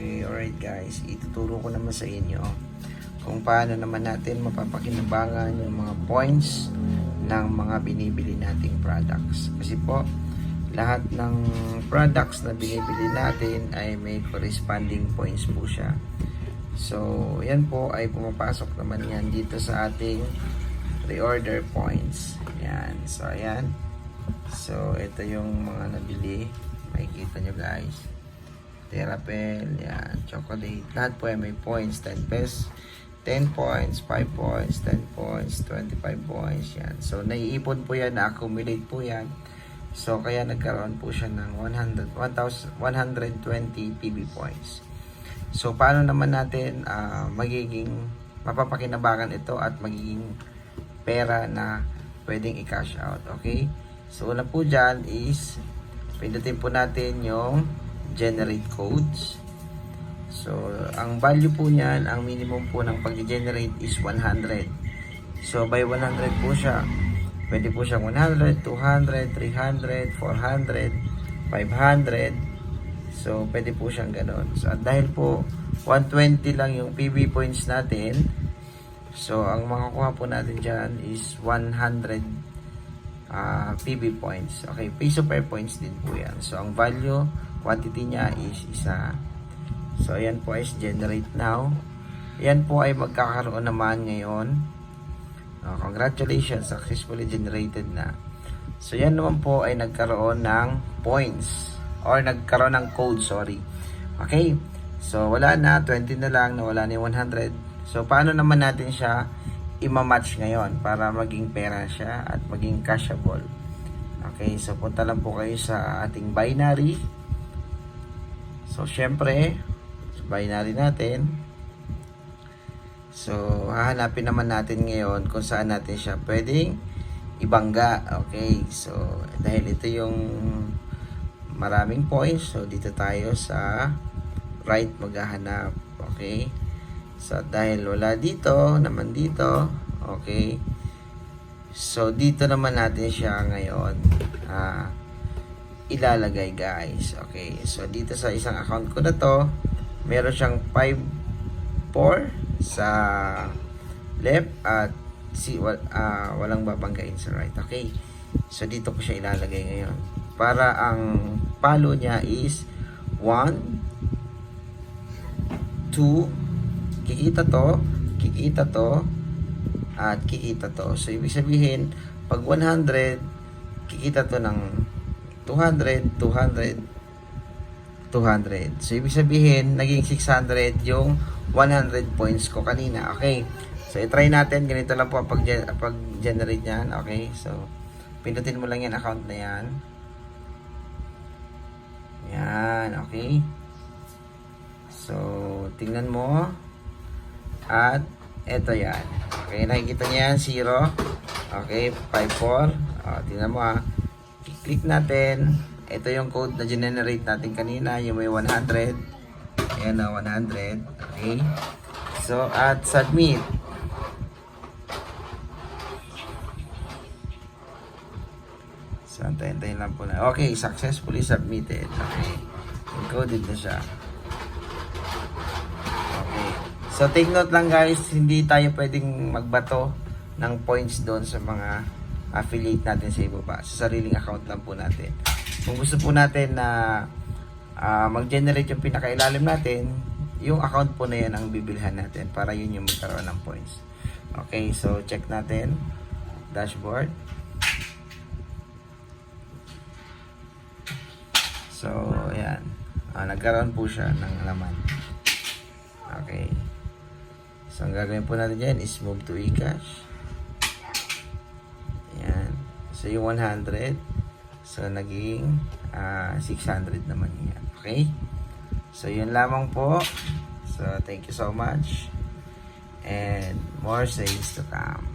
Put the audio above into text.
Okay, alright guys, ituturo ko naman sa inyo kung paano naman natin mapapakinabangan yung mga points ng mga binibili nating products. Kasi po, lahat ng products na binibili natin ay may corresponding points po siya. So, yan po ay pumapasok naman yan dito sa ating reorder points. Yan. So, ayan. So, ito yung mga nabili. Makikita nyo guys. Therapel, yan, chocolate. Lahat po ay may points. 10 pesos, 10 points, 5 points, 10 points, 25 points. Yan. So, naiipon po yan, na-accumulate po yan. So, kaya nagkaroon po siya ng 120 PB points. So, paano naman natin magiging mapapakinabangan ito at magiging pera na pwedeng i-cash out. Okay? So, una po dyan is pindutin po natin yung generate codes. So, ang value po niyan, ang minimum po ng pag-generate is 100. So, by 100 po siya. Pwede po siyang 100, 200, 300, 400, 500. So, pwede po siyang ganon. So, at dahil po 120 lang yung PB points natin, so, ang makakuha po natin dyan is 100 PB points. Okay, piso per points din po yan. So, ang value, quantity niya is isa. So, ayan po is generate now. Ayan po ay magkakaroon naman ngayon. Congratulations, successfully generated na. So, yan naman po ay nagkaroon ng points or nagkaroon ng code, sorry. Okay, so wala na, 20 na lang, nawala na yung 100. So, paano naman natin siya i-match ngayon para maging pera siya at maging cashable? Okay, so punta lang po kayo sa ating binary. So, syempre, sa binary natin. So, hahanapin naman natin ngayon kung saan natin siya pwedeng ibangga. Okay, so, dahil ito yung maraming points, so dito tayo sa right maghahanap. Okay, so dahil wala dito, naman dito. Okay, so dito naman natin siya ngayon ilalagay guys. Okay, so dito sa isang account ko na to, meron siyang 5-4 sa left at walang babanggain sa right. Okay, so dito ko siya ilalagay ngayon para ang palo niya is 1, 2, kikita to, at kikita to. So, ibig sabihin, pag 100, kikita to ng 200, 200, 200. So, ibig sabihin, naging 600 yung 100 points ko kanina. Okay. So, i-try natin. Ganito lang po ang pag-generate niyan. Okay. So, pindutin mo lang yan, account na yan. Yan. Okay. So, tingnan mo. At, eto yan. Okay. Nakikita niya yan, 0. Okay. 54. Tingnan mo click natin. Ito yung code na generate natin kanina, yung may 100. Ayan na, 100. Okay. So, at submit. So, antayin lang po na. Okay, successfully submitted. Okay. Encoded na siya. Okay. So, take note lang guys, hindi tayo pwedeng magbato ng points doon sa mga affiliate natin sa ibaba. Sa sariling account lang po natin. Kung gusto po natin na mag-generate yung pinakailalim natin, yung account po na yan ang bibilhan natin para yun yung magkaroon ng points. Okay, so check natin. Dashboard. So, ayan. Nagkaroon po siya ng laman. Okay. So, ang gagawin po natin dyan is move to eCash. Ayan. So, yung 100. So, naging 600 naman yan. Okay? So, yun lamang po. So, thank you so much. And more sales to come.